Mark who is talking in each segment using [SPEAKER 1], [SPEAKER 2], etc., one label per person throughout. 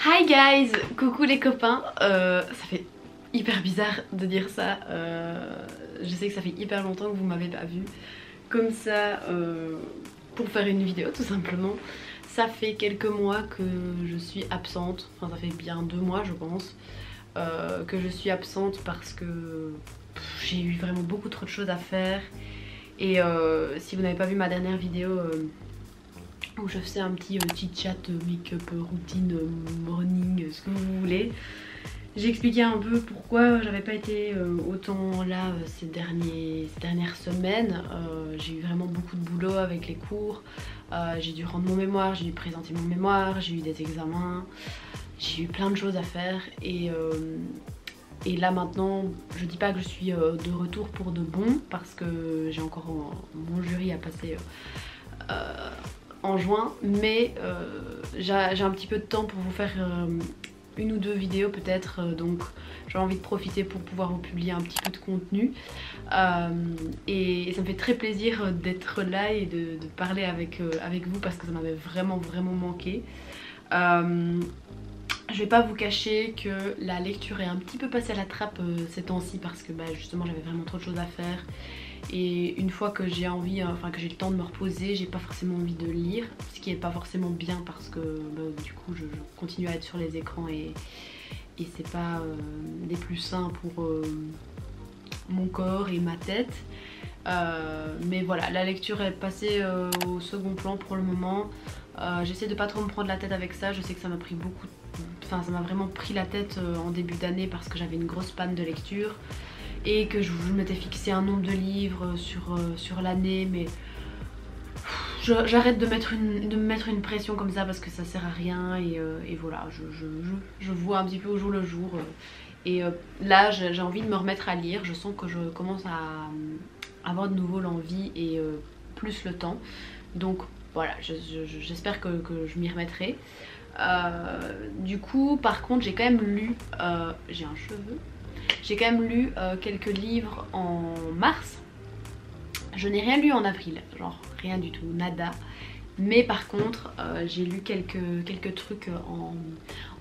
[SPEAKER 1] Hi guys, coucou les copains, ça fait hyper bizarre de dire ça, je sais que ça fait hyper longtemps que vous m'avez pas vu comme ça pour faire une vidéo tout simplement. Ça fait quelques mois que je suis absente, enfin ça fait bien 2 mois je pense que je suis absente parce que j'ai eu vraiment beaucoup trop de choses à faire. Et si vous n'avez pas vu ma dernière vidéo où je faisais un petit chat make-up, routine, morning, ce que vous voulez, j'ai expliqué un peu pourquoi j'avais pas été autant là ces dernières semaines. J'ai eu vraiment beaucoup de boulot avec les cours, j'ai dû rendre mon mémoire, j'ai dû présenter mon mémoire, j'ai eu des examens, j'ai eu plein de choses à faire et là maintenant, je dis pas que je suis de retour pour de bon parce que j'ai encore mon jury à passer en juin, mais j'ai un petit peu de temps pour vous faire une ou deux vidéos peut-être, donc j'ai envie de profiter pour pouvoir vous publier un petit peu de contenu et ça me fait très plaisir d'être là et de parler avec vous parce que ça m'avait vraiment manqué. Je vais pas vous cacher que la lecture est un petit peu passée à la trappe ces temps-ci parce que justement j'avais vraiment trop de choses à faire et une fois que j'ai envie, enfin que j'ai le temps de me reposer, j'ai pas forcément envie de lire, ce qui est pas forcément bien parce que du coup je continue à être sur les écrans et c'est pas des plus sains pour mon corps et ma tête. Mais voilà, la lecture est passée au second plan pour le moment. J'essaie de pas trop me prendre la tête avec ça, je sais que ça m'a pris beaucoup de... Enfin ça m'a vraiment pris la tête en début d'année parce que j'avais une grosse panne de lecture et que je m'étais fixé un nombre de livres sur l'année, mais j'arrête de me mettre une pression comme ça parce que ça sert à rien et voilà, je vois un petit peu au jour le jour et là j'ai envie de me remettre à lire, je sens que je commence à avoir de nouveau l'envie et plus le temps, donc voilà, j'espère que je m'y remettrai. Du coup par contre j'ai quand même lu, j'ai un cheveu, j'ai quand même lu quelques livres en mars. Je n'ai rien lu en avril, genre rien du tout, nada. Mais par contre j'ai lu quelques trucs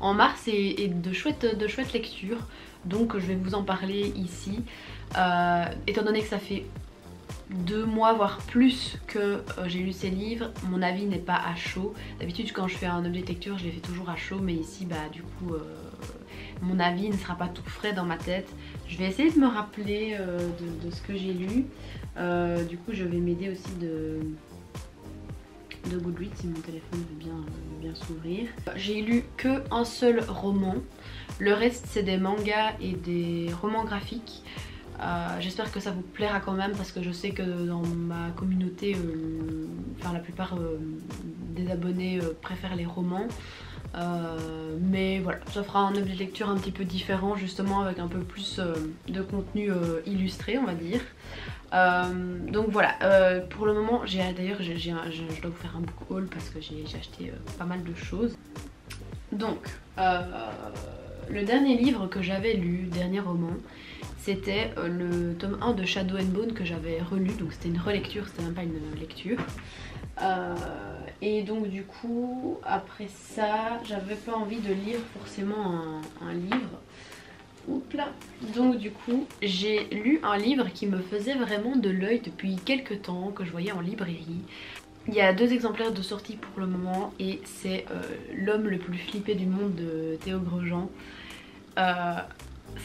[SPEAKER 1] en mars et de chouettes lectures. Donc je vais vous en parler ici, étant donné que ça fait 2 mois voire plus que j'ai lu ces livres, mon avis n'est pas à chaud. D'habitude quand je fais un objet de lecture je les fais toujours à chaud, mais ici du coup mon avis ne sera pas tout frais dans ma tête. Je vais essayer de me rappeler de ce que j'ai lu. Du coup je vais m'aider aussi de Goodreads si mon téléphone veut bien s'ouvrir. J'ai lu que un seul roman, le reste c'est des mangas et des romans graphiques. J'espère que ça vous plaira quand même parce que je sais que dans ma communauté, enfin la plupart des abonnés préfèrent les romans. Mais voilà, ça fera un objet de lecture un petit peu différent justement avec un peu plus de contenu illustré on va dire. Donc voilà, pour le moment d'ailleurs je dois vous faire un book haul parce que j'ai acheté pas mal de choses. Donc le dernier livre que j'avais lu, dernier roman, c'était le tome 1 de Shadow and Bone que j'avais relu, donc c'était une relecture, c'était même pas une lecture. Et donc du coup après ça j'avais pas envie de lire forcément un livre. Oups là. Donc du coup j'ai lu un livre qui me faisait vraiment de l'œil depuis quelques temps, que je voyais en librairie. Il y a 2 exemplaires de sortie pour le moment et c'est L'homme le plus flippé du monde de Théo Grosjean.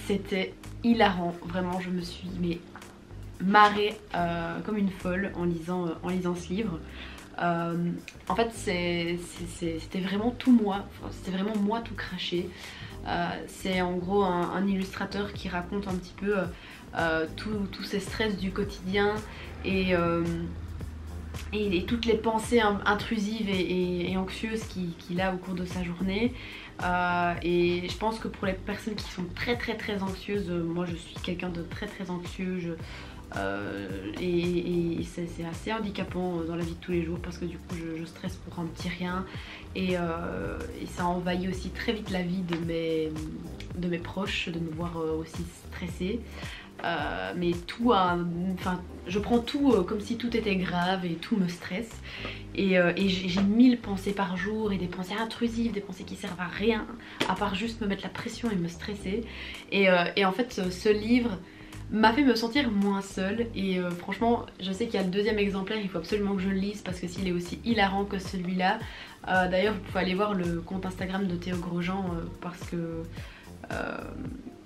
[SPEAKER 1] C'était hilarant, vraiment je me suis marrée comme une folle en lisant ce livre. En fait c'était vraiment tout moi, c'était vraiment moi tout craché. C'est en gros un illustrateur qui raconte un petit peu tous ces stress du quotidien et toutes les pensées intrusives et anxieuses qu'il a au cours de sa journée. Et je pense que pour les personnes qui sont très anxieuses, moi je suis quelqu'un de très anxieux, et c'est assez handicapant dans la vie de tous les jours parce que du coup je stresse pour un petit rien et ça envahit aussi très vite la vie de mes proches de me voir aussi stressée. mais tout enfin je prends tout comme si tout était grave et tout me stresse. Et j'ai 1000 pensées par jour et des pensées intrusives, des pensées qui servent à rien, à part juste me mettre la pression et me stresser. Et en fait ce livre m'a fait me sentir moins seule et franchement je sais qu'il y a le deuxième exemplaire, il faut absolument que je le lise parce que s'il est aussi hilarant que celui-là. D'ailleurs vous pouvez aller voir le compte Instagram de Théo Grosjean parce que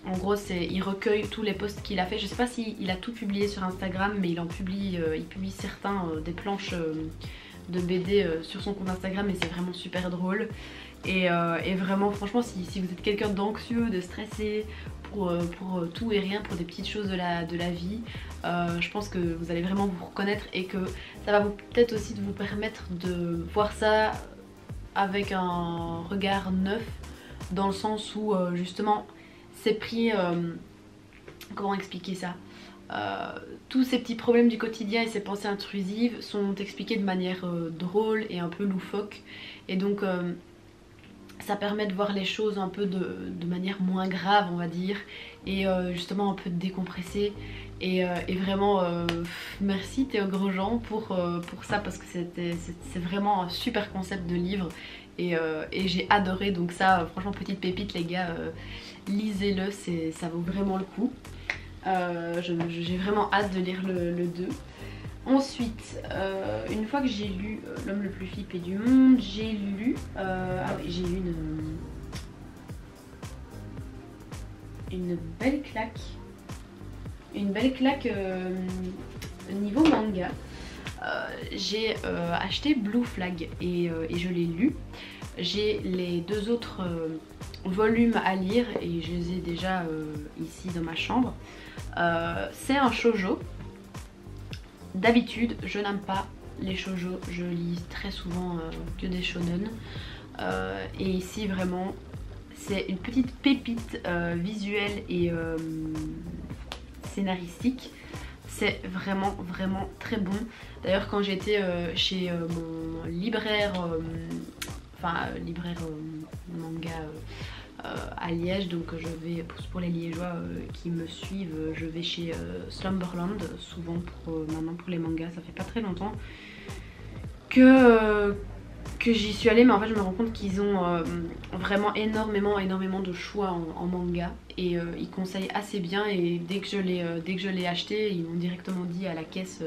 [SPEAKER 1] en gros il recueille tous les posts qu'il a fait. Je sais pas s'il a tout publié sur Instagram, mais il publie certains des planches de BD sur son compte Instagram et c'est vraiment super drôle. Et vraiment franchement si vous êtes quelqu'un d'anxieux, de stressé pour tout et rien, pour des petites choses de la vie, je pense que vous allez vraiment vous reconnaître et que ça va peut-être aussi vous permettre de voir ça avec un regard neuf, dans le sens où justement c'est pris, comment expliquer ça, tous ces petits problèmes du quotidien et ces pensées intrusives sont expliqués de manière drôle et un peu loufoque, et donc ça permet de voir les choses un peu de manière moins grave on va dire, et justement un peu de décompresser. Et vraiment merci Théo Grosjean pour ça, parce que c'est vraiment un super concept de livre et j'ai adoré. Donc ça franchement petite pépite les gars, lisez-le, ça vaut vraiment le coup. J'ai vraiment hâte de lire le 2. Ensuite, une fois que j'ai lu L'homme le plus flippé du monde, j'ai lu ah oui, j'ai eu une belle claque. Une belle claque niveau manga. J'ai acheté Blue Flag et je l'ai lu. J'ai les deux autres volumes à lire et je les ai déjà ici dans ma chambre. C'est un shoujo. D'habitude je n'aime pas les shoujo, je lis très souvent que des shonen. Et ici vraiment c'est une petite pépite visuelle et scénaristique. C'est vraiment très bon. D'ailleurs quand j'étais chez mon libraire, libraire manga à Liège, donc je vais, pour les liégeois qui me suivent, je vais chez Slumberland souvent maintenant pour les mangas. Ça fait pas très longtemps que j'y suis allée, mais en fait je me rends compte qu'ils ont vraiment énormément de choix en manga, et ils conseillent assez bien, et dès que je l'ai acheté, ils m'ont directement dit à la caisse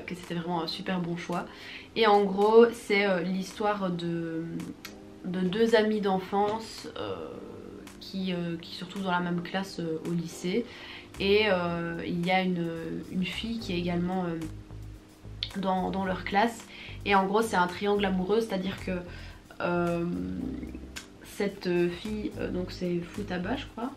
[SPEAKER 1] que c'était vraiment un super bon choix. Et en gros c'est l'histoire de deux amis d'enfance qui se retrouvent dans la même classe au lycée, et il y a une fille qui est également dans leur classe, et en gros c'est un triangle amoureux, c'est à dire que cette fille, donc c'est Futaba je crois,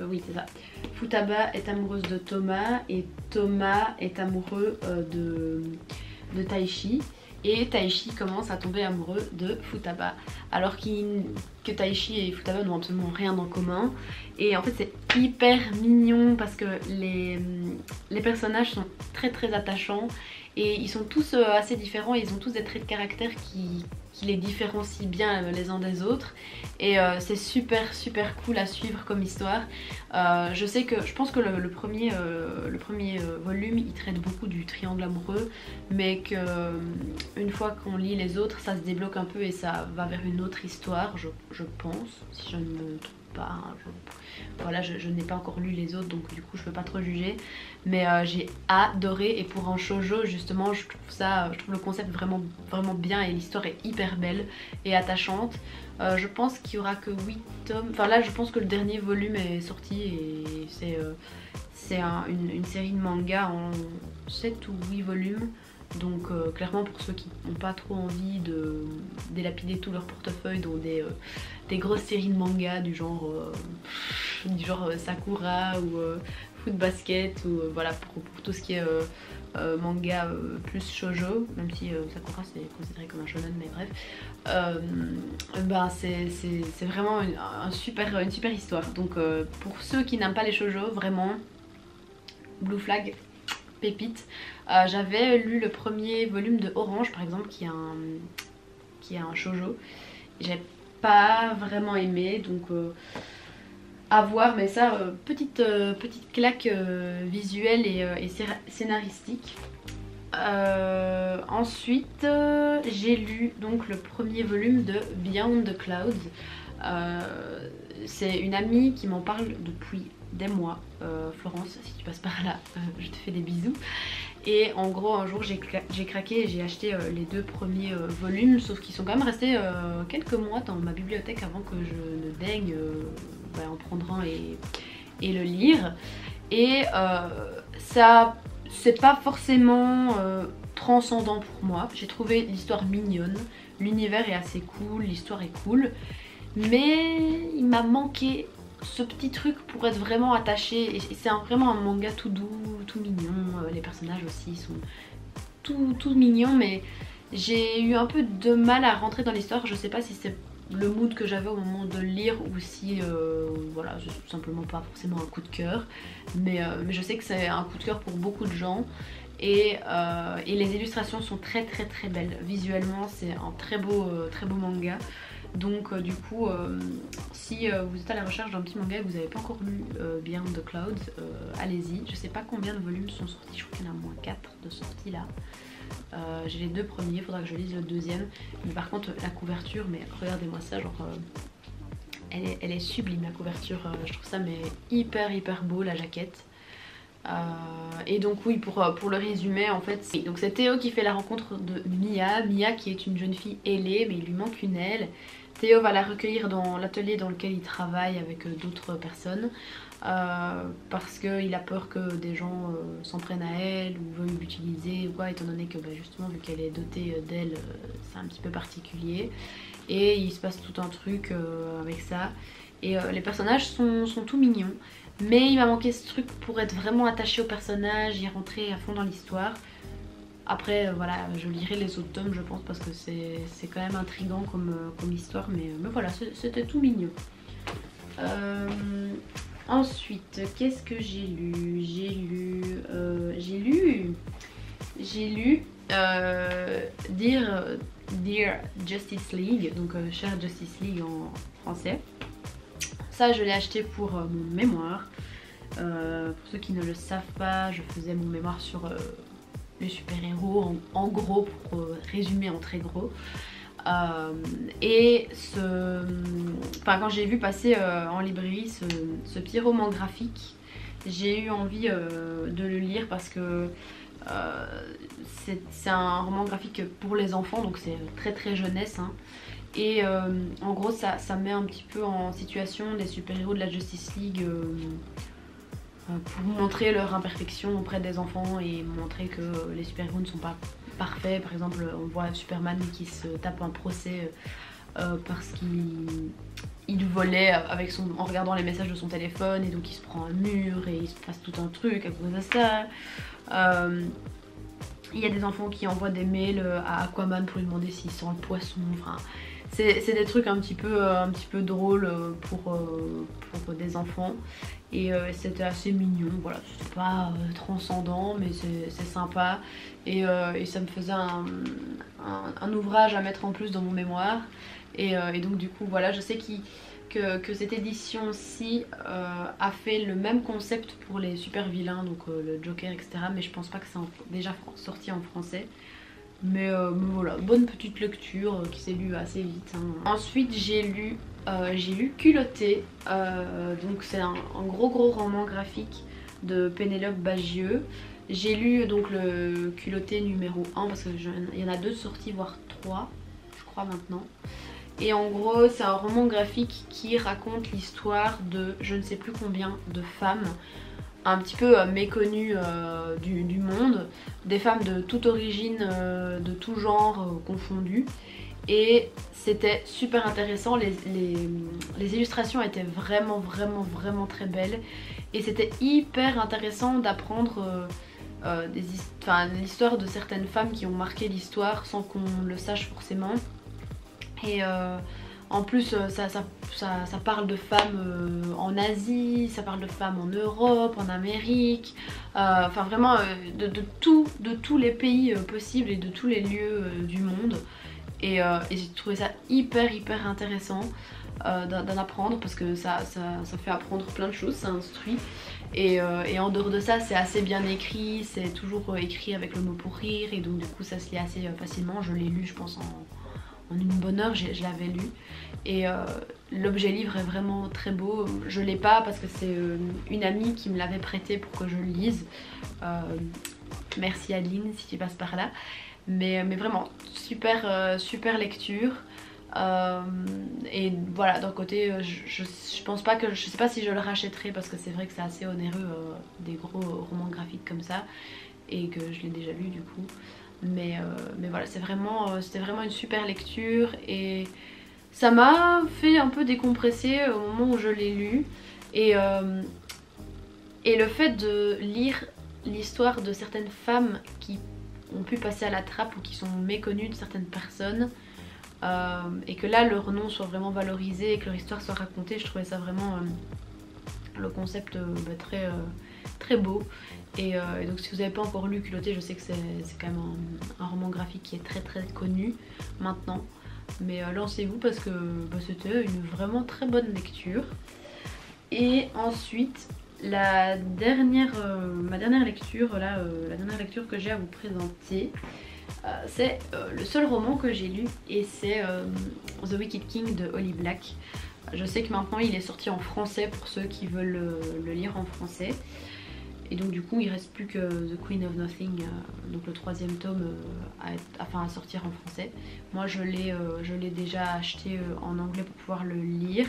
[SPEAKER 1] oui c'est ça, Futaba est amoureuse de Thomas et Thomas est amoureux de Taichi, et Taichi commence à tomber amoureux de Futaba alors que Taichi et Futaba n'ont absolument rien en commun. Et en fait c'est hyper mignon parce que les personnages sont très attachants, et ils sont tous assez différents, et ils ont tous des traits de caractère qui les différencient bien les uns des autres, et c'est super cool à suivre comme histoire. Je pense que le premier volume il traite beaucoup du triangle amoureux, mais que une fois qu'on lit les autres ça se débloque un peu et ça va vers une autre histoire, je pense, si je ne me trompe pas, hein. Voilà, je n'ai pas encore lu les autres, donc du coup je peux pas trop juger, mais j'ai adoré. Et pour un shoujo justement je trouve le concept vraiment bien, et l'histoire est hyper belle et attachante. Je pense qu'il y aura que 8 tomes, enfin là je pense que le dernier volume est sorti, et c'est une série de manga en 7 ou 8 volumes. Donc clairement pour ceux qui n'ont pas trop envie de délapider tout leur portefeuille dans des grosses séries de manga du genre Sakura ou Fruit Basket, ou voilà, pour tout ce qui est manga plus shoujo, même si Sakura c'est considéré comme un shonen, mais bref, c'est vraiment une super histoire. Donc pour ceux qui n'aiment pas les shoujo, vraiment Blue Flag, pépite. J'avais lu le premier volume de Orange par exemple, qui est un shoujo, j'ai pas vraiment aimé, donc à voir, mais ça, petite claque visuelle et scénaristique. Ensuite, j'ai lu donc le premier volume de Beyond the Clouds. C'est une amie qui m'en parle depuis des mois. Florence, si tu passes par là, je te fais des bisous. Et en gros, un jour, j'ai craqué et j'ai acheté les 2 premiers volumes, sauf qu'ils sont quand même restés quelques mois dans ma bibliothèque avant que je ne daigne en prendre un et le lire. Et ça, c'est pas forcément transcendant pour moi. J'ai trouvé l'histoire mignonne, l'univers est assez cool, l'histoire est cool, mais il m'a manqué ce petit truc pour être vraiment attaché. Et c'est vraiment un manga tout doux, tout mignon. Les personnages aussi sont tout mignons, mais j'ai eu un peu de mal à rentrer dans l'histoire. Je sais pas si c'est le mood que j'avais au moment de le lire ou si voilà, c'est tout simplement pas forcément un coup de cœur, mais je sais que c'est un coup de cœur pour beaucoup de gens. Et les illustrations sont très belles. Visuellement, c'est un très beau manga. Donc du coup, si vous êtes à la recherche d'un petit manga et que vous n'avez pas encore lu Beyond the Clouds, allez-y. Je sais pas combien de volumes sont sortis, je crois qu'il y en a moins 4 de sorties là. J'ai les 2 premiers, il faudra que je lise le deuxième. Mais par contre la couverture, mais regardez-moi ça, genre elle est sublime la couverture. Je trouve ça mais hyper beau, la jaquette. Et donc oui, pour le résumer en fait, donc c'est Théo qui fait la rencontre de Mia qui est une jeune fille ailée mais il lui manque une aile. Théo va la recueillir dans l'atelier dans lequel il travaille avec d'autres personnes parce qu'il a peur que des gens s'en prennent à elle ou veuillent l'utiliser ou quoi, étant donné que justement vu qu'elle est dotée d'ailes, c'est un petit peu particulier. Et il se passe tout un truc avec ça. Et les personnages sont tout mignons. Mais il m'a manqué ce truc pour être vraiment attachée au personnage, y rentrer à fond dans l'histoire. Après voilà, je lirai les autres tomes je pense parce que c'est quand même intriguant comme histoire. Mais voilà, c'était tout mignon. Ensuite, qu'est-ce que j'ai lu? J'ai lu Dear Justice League, donc Cher Justice League en français. Ça je l'ai acheté pour mon mémoire. Pour ceux qui ne le savent pas, je faisais mon mémoire sur les super-héros en gros, pour résumer en très gros. Et quand j'ai vu passer en librairie ce petit roman graphique, j'ai eu envie de le lire parce que c'est un roman graphique pour les enfants, donc c'est très jeunesse hein. Et en gros ça met un petit peu en situation des super-héros de la Justice League pour montrer leur imperfection auprès des enfants et montrer que les super-héros ne sont pas parfaits. Par exemple, on voit Superman qui se tape un procès parce qu'il volait en regardant les messages de son téléphone, et donc il se prend un mur et il se passe tout un truc à cause de ça. Il y a des enfants qui envoient des mails à Aquaman pour lui demander s'il sent le poisson. Enfin, c'est des trucs un petit peu drôles pour des enfants. Et c'était assez mignon, voilà, c'est pas transcendant mais c'est sympa. Et ça me faisait un ouvrage à mettre en plus dans mon mémoire. Et donc du coup voilà, je sais que cette édition-ci a fait le même concept pour les super vilains, donc le Joker etc. Mais je pense pas que c'est déjà sorti en français. Mais voilà, bonne petite lecture qui s'est lue assez vite hein. Ensuite j'ai lu Culotté, donc c'est un gros roman graphique de Pénélope Bagieux. J'ai lu donc le Culotté numéro 1 parce qu'il y en a 2 sorties, voire 3 je crois maintenant. Et en gros c'est un roman graphique qui raconte l'histoire de je ne sais plus combien de femmes un petit peu méconnues du monde, des femmes de toute origine, de tout genre confondu. Et c'était super intéressant, les illustrations étaient vraiment très belles. Et c'était hyper intéressant d'apprendre l'histoire de certaines femmes qui ont marqué l'histoire sans qu'on le sache forcément. Et en plus ça parle de femmes en Asie, ça parle de femmes en Europe, en Amérique, enfin vraiment de tous les pays possibles et de tous les lieux du monde. Et j'ai trouvé ça hyper intéressant. d'en apprendre parce que ça fait apprendre plein de choses, ça instruit. Et en dehors de ça, c'est assez bien écrit, c'est toujours écrit avec le mot pour rire et donc du coup ça se lit assez facilement. Je l'ai lu je pense en une bonne heure, je l'avais lu. Et l'objet livre est vraiment très beau. Je l'ai pas parce que c'est une amie qui me l'avait prêté pour que je le lise. Merci Adeline si tu passes par là. Mais vraiment super lecture. Et voilà, d'un côté je pense pas que, je sais pas si je le rachèterai parce que c'est vrai que c'est assez onéreux des gros romans graphiques comme ça et que je l'ai déjà lu du coup. Mais voilà, c'était vraiment une super lecture et ça m'a fait un peu décompresser au moment où je l'ai lu. Et le fait de lire l'histoire de certaines femmes qui ont pu passer à la trappe ou qui sont méconnues de certaines personnes, et que là leur nom soit vraiment valorisé et que leur histoire soit racontée, je trouvais ça vraiment le concept très beau. Et donc si vous n'avez pas encore lu Culotté, je sais que c'est quand même un roman graphique qui est très connu maintenant, mais lancez-vous parce que c'était une vraiment très bonne lecture. Et ensuite ma dernière lecture là, la dernière lecture que j'ai à vous présenter, c'est le seul roman que j'ai lu et c'est The Wicked King de Holly Black. Je sais que maintenant il est sorti en français pour ceux qui veulent le lire en français. Et donc du coup il reste plus que The Queen of Nothing, donc le 3e tome à sortir en français. Moi je l'ai déjà acheté en anglais pour pouvoir le lire.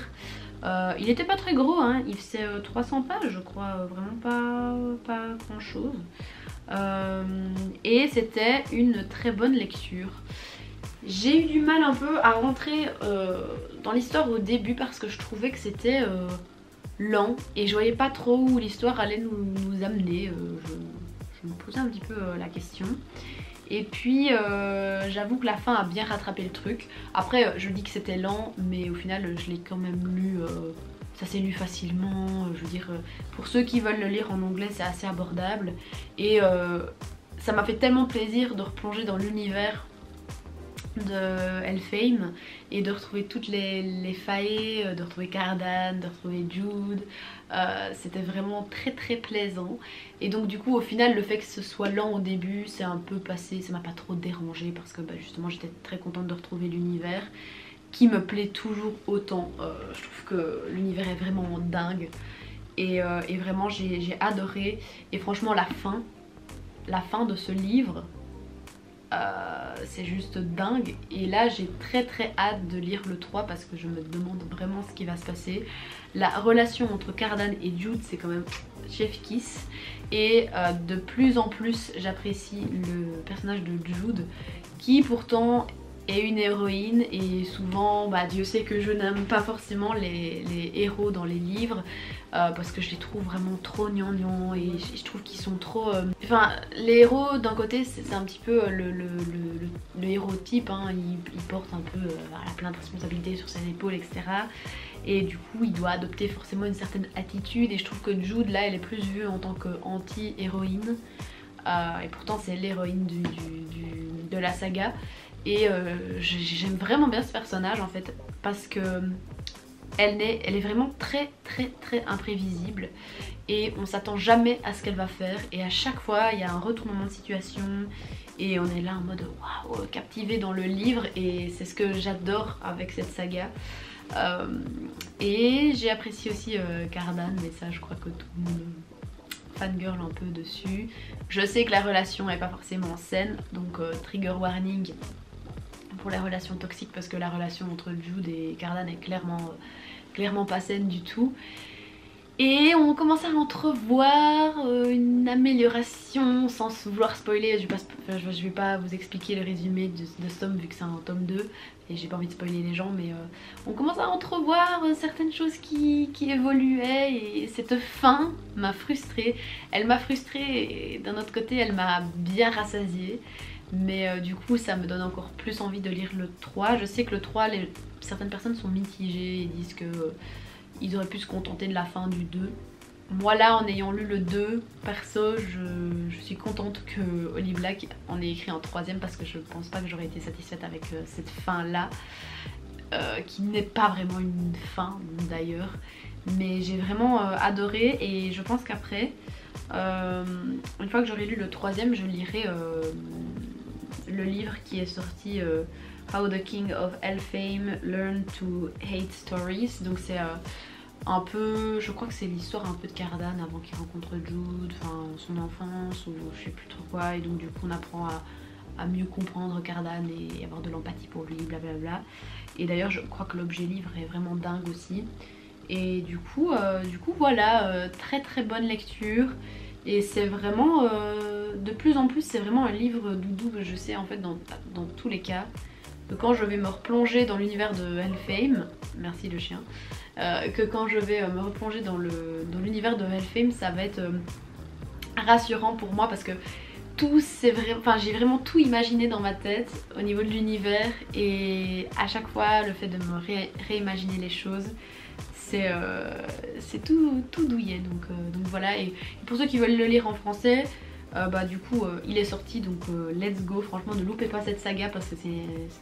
[SPEAKER 1] Il était pas très gros, hein. Il faisait 300 pages je crois, vraiment pas grand chose. Et c'était une très bonne lecture. J'ai eu du mal un peu à rentrer dans l'histoire au début parce que je trouvais que c'était lent et je voyais pas trop où l'histoire allait nous amener. Je me posais un petit peu la question. Et puis j'avoue que la fin a bien rattrapé le truc. Après je dis que c'était lent mais au final je l'ai quand même lu, ça s'est lu facilement. Je veux dire, pour ceux qui veulent le lire en anglais c'est assez abordable. Et ça m'a fait tellement plaisir de replonger dans l'univers de Elfhame et de retrouver toutes les failles, de retrouver Cardan, de retrouver Jude. C'était vraiment très plaisant. Et donc du coup au final le fait que ce soit lent au début c'est un peu passé, ça m'a pas trop dérangé parce que justement j'étais très contente de retrouver l'univers qui me plaît toujours autant. Je trouve que l'univers est vraiment dingue et vraiment j'ai adoré. Et franchement la fin de ce livre, c'est juste dingue. Et là j'ai très hâte de lire le 3 parce que je me demande vraiment ce qui va se passer. La relation entre Cardan et Jude c'est quand même chef kiss. Et de plus en plus j'apprécie le personnage de Jude qui pourtant est une héroïne. Et souvent Dieu sait que je n'aime pas forcément les héros dans les livres parce que je les trouve vraiment trop gnangnans et je trouve qu'ils sont trop... Enfin les héros d'un côté c'est un petit peu le héros type, hein. Il porte un peu plein de responsabilités sur ses épaules etc. Et du coup il doit adopter forcément une certaine attitude et je trouve que Jude là elle est plus vue en tant qu'anti-héroïne et pourtant c'est l'héroïne de la saga. Et j'aime vraiment bien ce personnage en fait parce que elle est vraiment très imprévisible et on s'attend jamais à ce qu'elle va faire et à chaque fois il y a un retournement de situation et on est là en mode waouh, captivé dans le livre. Et c'est ce que j'adore avec cette saga. Et j'ai apprécié aussi Cardan, mais ça je crois que tout le monde fangirl un peu dessus. Je sais que la relation est pas forcément saine, donc trigger warning pour les relations toxiques parce que la relation entre Jude et Cardan est clairement pas saine du tout. Et on commence à entrevoir une amélioration sans vouloir spoiler. Je vais pas vous expliquer le résumé de ce tome vu que c'est un tome 2 et j'ai pas envie de spoiler les gens, mais on commence à entrevoir certaines choses qui évoluaient et cette fin m'a frustrée. Elle m'a frustrée et d'un autre côté elle m'a bien rassasiée. Mais du coup ça me donne encore plus envie de lire le 3. Je sais que le 3, certaines personnes sont mitigées et disent que ils auraient pu se contenter de la fin du 2. Moi là en ayant lu le 2, perso je suis contente que Holly Black en ait écrit un 3ème parce que je pense pas que j'aurais été satisfaite avec cette fin là. qui n'est pas vraiment une fin d'ailleurs. Mais j'ai vraiment adoré et je pense qu'après, une fois que j'aurai lu le troisième, je lirai le livre qui est sorti How the King of Elfhame Learned to Hate Stories. Donc c'est un peu, je crois que c'est l'histoire un peu de Cárdan avant qu'il rencontre Jude, enfin son enfance ou je sais plus trop quoi. Et donc du coup on apprend à mieux comprendre Cárdan et avoir de l'empathie pour lui, blablabla. Et d'ailleurs je crois que l'objet livre est vraiment dingue aussi. Et du coup voilà, très très bonne lecture. Et c'est vraiment, de plus en plus c'est vraiment un livre doudou, je sais en fait dans tous les cas. Que quand je vais me replonger dans l'univers de Elfhame, merci le chien, que quand je vais me replonger dans l'univers de Elfhame, ça va être rassurant pour moi parce que tout c'est vrai, enfin j'ai vraiment tout imaginé dans ma tête au niveau de l'univers et à chaque fois le fait de me réimaginer les choses, c'est tout douillet donc voilà. Et pour ceux qui veulent le lire en français, bah du coup il est sorti donc let's go, franchement ne loupez pas cette saga parce que c'est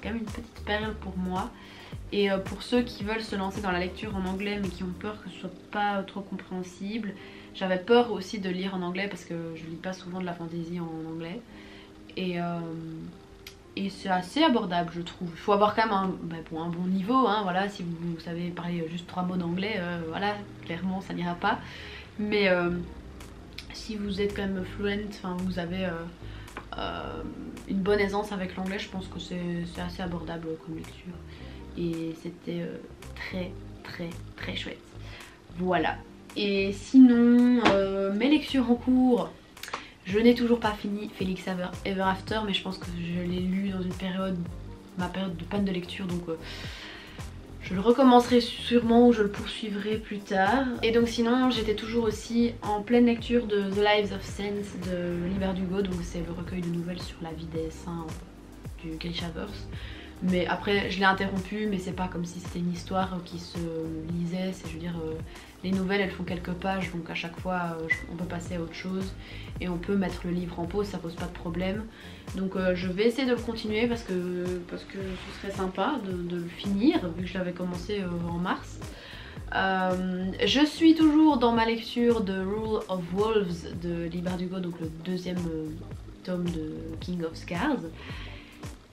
[SPEAKER 1] quand même une petite perle pour moi. Et pour ceux qui veulent se lancer dans la lecture en anglais mais qui ont peur que ce soit pas trop compréhensible, j'avais peur aussi de lire en anglais parce que je lis pas souvent de la fantasy en anglais et c'est assez abordable je trouve. Il faut avoir quand même un bon niveau, hein, voilà, si vous savez parler juste 3 mots d'anglais, voilà, clairement ça n'ira pas. Mais si vous êtes quand même fluent, enfin vous avez une bonne aisance avec l'anglais, je pense que c'est assez abordable comme lecture. Et c'était très très très chouette. Voilà. Et sinon, mes lectures en cours, je n'ai toujours pas fini Felix Ever After, mais je pense que je l'ai lu dans une période, ma période de panne de lecture, donc je le recommencerai sûrement ou je le poursuivrai plus tard. Et donc sinon j'étais toujours aussi en pleine lecture de The Lives of Saints de Liber Hugo, donc c'est le recueil de nouvelles sur la vie des saints du Grishaverse. Mais après je l'ai interrompu, mais c'est pas comme si c'était une histoire qui se lisait, c'est, je veux dire, les nouvelles elles font quelques pages, donc à chaque fois on peut passer à autre chose et on peut mettre le livre en pause, ça pose pas de problème. Donc je vais essayer de le continuer parce que ce serait sympa de le finir vu que je l'avais commencé en mars. Je suis toujours dans ma lecture de Rule of Wolves de Liber Hugo, donc le deuxième tome de King of Scars.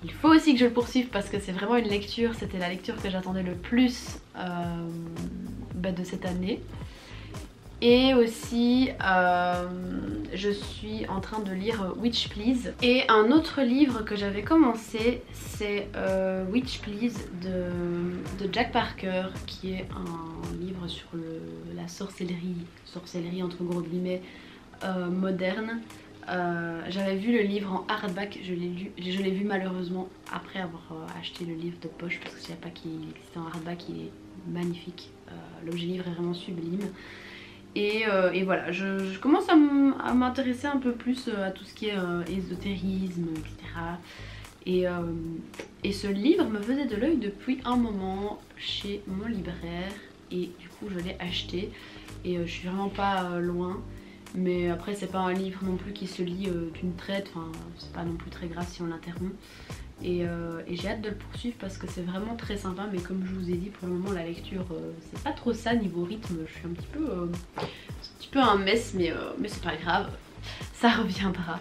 [SPEAKER 1] Il faut aussi que je le poursuive parce que c'est vraiment une lecture, c'était la lecture que j'attendais le plus de cette année. Et aussi je suis en train de lire Witch Please. Et un autre livre que j'avais commencé, c'est Witch Please de Jack Parker, qui est un livre sur la sorcellerie entre gros guillemets moderne. J'avais vu le livre en hardback, je l'ai vu malheureusement après avoir acheté le livre de poche parce que je ne savais pas qu'il existait en hardback. Il est magnifique, l'objet livre est vraiment sublime. Et voilà, je commence à m'intéresser un peu plus à tout ce qui est ésotérisme, etc. Et ce livre me faisait de l'œil depuis un moment chez mon libraire et du coup je l'ai acheté et je suis vraiment pas loin. Mais après c'est pas un livre non plus qui se lit d'une traite, enfin c'est pas non plus très grave si on l'interrompt. Et j'ai hâte de le poursuivre parce que c'est vraiment très sympa, mais comme je vous ai dit pour le moment la lecture c'est pas trop ça niveau rythme, je suis un petit peu un mess, mais c'est pas grave, ça reviendra.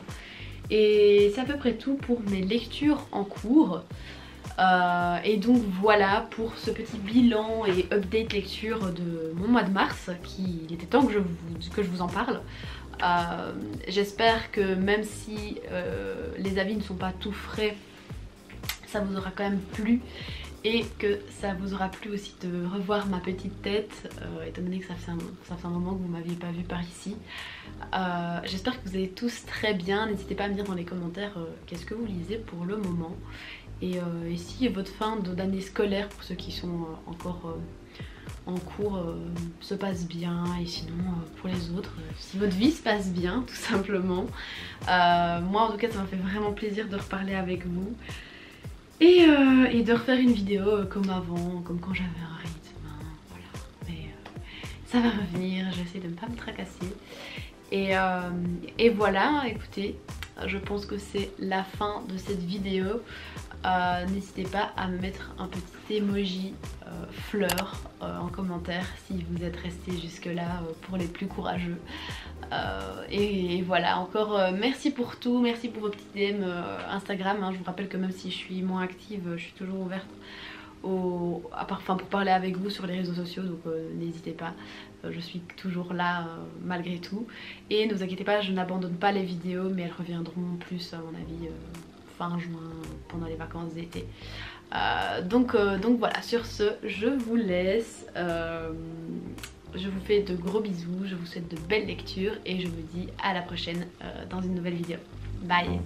[SPEAKER 1] Et c'est à peu près tout pour mes lectures en cours. Et donc voilà pour ce petit bilan et update lecture de mon mois de mars, il était temps que je vous en parle. J'espère que même si les avis ne sont pas tout frais, ça vous aura quand même plu et que ça vous aura plu aussi de revoir ma petite tête, étant donné que ça fait un moment que vous ne m'aviez pas vu par ici. J'espère que vous allez tous très bien, n'hésitez pas à me dire dans les commentaires qu'est-ce que vous lisez pour le moment. Et si votre fin d'année scolaire, pour ceux qui sont encore en cours, se passe bien, et sinon pour les autres, si votre vie se passe bien tout simplement. Moi en tout cas ça m'a fait vraiment plaisir de reparler avec vous et de refaire une vidéo comme avant, comme quand j'avais un rythme, hein, voilà. Mais ça va revenir, j'essaie de ne pas me tracasser. Et voilà, écoutez, je pense que c'est la fin de cette vidéo. N'hésitez pas à me mettre un petit emoji fleur en commentaire si vous êtes resté jusque là pour les plus courageux. Et voilà, encore merci pour tout, merci pour vos petits DM Instagram, hein. Je vous rappelle que même si je suis moins active, je suis toujours ouverte pour parler avec vous sur les réseaux sociaux, donc n'hésitez pas, je suis toujours là malgré tout. Et ne vous inquiétez pas, je n'abandonne pas les vidéos, mais elles reviendront plus à mon avis fin juin, pendant les vacances d'été. Donc voilà, sur ce, je vous laisse. Je vous fais de gros bisous, je vous souhaite de belles lectures et je vous dis à la prochaine dans une nouvelle vidéo. Bye!